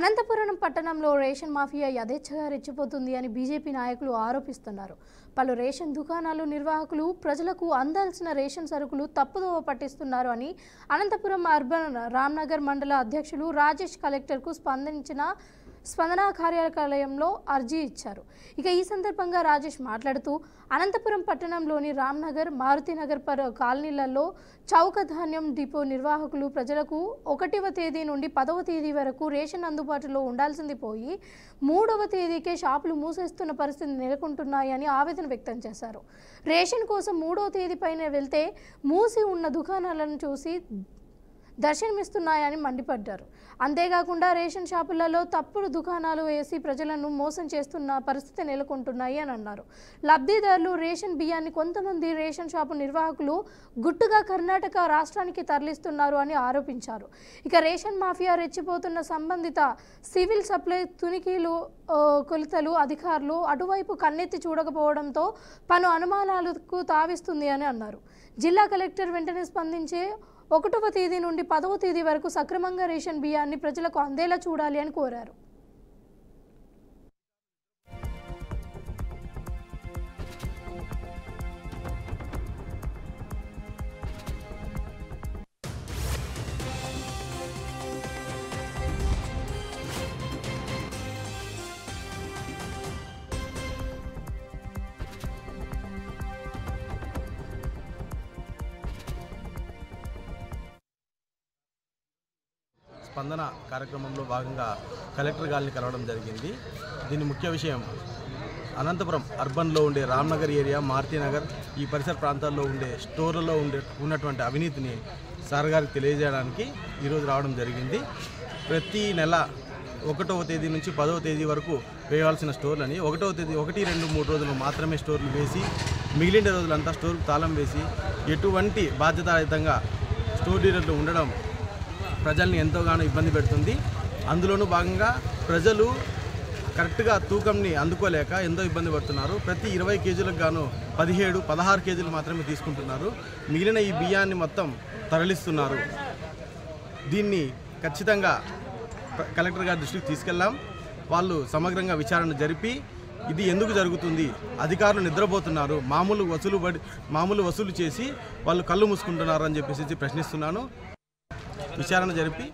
అనంతపురం పట్టణంలో ration mafia యథేచ్ఛగా రెచ్చిపోతుంది అని బీజేపీ నాయకులు ఆరోపిస్తున్నారు. పలు రేషన్ దుకాణాలు నిర్వాహకులు ప్రజలకు అందాల్సిన రేషన్ సరుకులు తప్పుదోవ పట్టిస్తున్నారు అని అనంతపురం అర్బన్ రామ్నగర్ మండల అధ్యక్షులు రాజేష్ కలెక్టర్కు స్పందన కార్యాలయంలో అర్జీ ఇచ్చారు. ఇక ఈ సందర్భంగా రాజేష్ మాట్లాడుతూ అనంతపురం పట్టణంలోని రామ్నగర్, మారుతినగర్ కాలనీలలో చౌక ధాన్యం డిపో నిర్వాహకులు ప్రజలకు 1వ తేదీ నుండి 10వ తేదీ వరకు రేషన్ అందుబాటులో ఉండాల్సింది పోయి 3వ తేదీకే షాపులు మూసేస్తున్న పరిస్థితి నెలకొంటున్నాయని ఆవేదన వ్యక్తం చేశారు. రేషన్ కోసం 3వ తేదీ పైన వెళ్తే మూసి ఉన్న దుకాణాలను చూసి దర్శనమిస్తున్నాయని మండిపడ్డారు. అంతేకాకుండా రేషన్ షాపులలో తప్పుడు దుకాణాలు వేసి ప్రజలను మోసం చేస్తున్న పరిస్థితి నెలకొంటున్నాయి అని అన్నారు. లబ్ధిదారులు రేషన్ బియ్యాన్ని కొంతమంది రేషన్ షాపు నిర్వాహకులు గుట్టుగా కర్ణాటక రాష్ట్రానికి తరలిస్తున్నారు అని ఆరోపించారు. ఇక రేషన్ మాఫియా రెచ్చిపోతున్న సంబంధిత సివిల్ సప్లై తునికీలు కొలతలు అధికారులు అటువైపు కన్నెత్తి చూడకపోవడంతో పలు అనుమానాలకు తావిస్తుంది అని అన్నారు. జిల్లా కలెక్టర్ వెంటనే స్పందించే 1వ తేదీ నుండి 10వ తేదీ వరకు సక్రమంగా రేషన్ బియ్యాన్ని ప్రజలకు అందేలా చూడాలి అని కోరారు. స్పందన కార్యక్రమంలో భాగంగా కలెక్టర్ గారిని కలవడం జరిగింది. దీని ముఖ్య విషయం అనంతపురం అర్బన్లో ఉండే రామ్నగర్ ఏరియా, మారుతినగర్ ఈ పరిసర ప్రాంతాల్లో ఉండే స్టోర్లలో ఉన్నటువంటి అవినీతిని సార్ గారికి తెలియజేయడానికి ఈరోజు రావడం జరిగింది. ప్రతి నెల 1వ తేదీ నుంచి 10వ తేదీ వరకు వేయాల్సిన స్టోర్లని 1వ తేదీ 1, 2, 3 రోజులు మాత్రమే స్టోర్లు వేసి మిగిలిన రోజులంతా స్టోర్కు తాళం వేసి ఎటువంటి బాధ్యతారహితంగా స్టోర్ డీలర్లు ఉండడం ప్రజల్ని ఎంతోగానో ఇబ్బంది పెడుతుంది. అందులోనూ భాగంగా ప్రజలు కరెక్ట్గా తూకంని అందుకోలేక ఎంతో ఇబ్బంది పడుతున్నారు. ప్రతి 20 కేజీలకు గాను 17, 16 కేజీలు మాత్రమే తీసుకుంటున్నారు. మిగిలిన ఈ బియ్యాన్ని మొత్తం తరలిస్తున్నారు. దీన్ని ఖచ్చితంగా కలెక్టర్ గారి దృష్టికి తీసుకెళ్ళాం. వాళ్ళు సమగ్రంగా విచారణ జరిపి ఇది ఎందుకు జరుగుతుంది, అధికారులు నిద్రపోతున్నారు, మామూలు వసూలు చేసి వాళ్ళు కళ్ళు మూసుకుంటున్నారు అని చెప్పేసి ప్రశ్నిస్తున్నాను. విచారణ జరిపి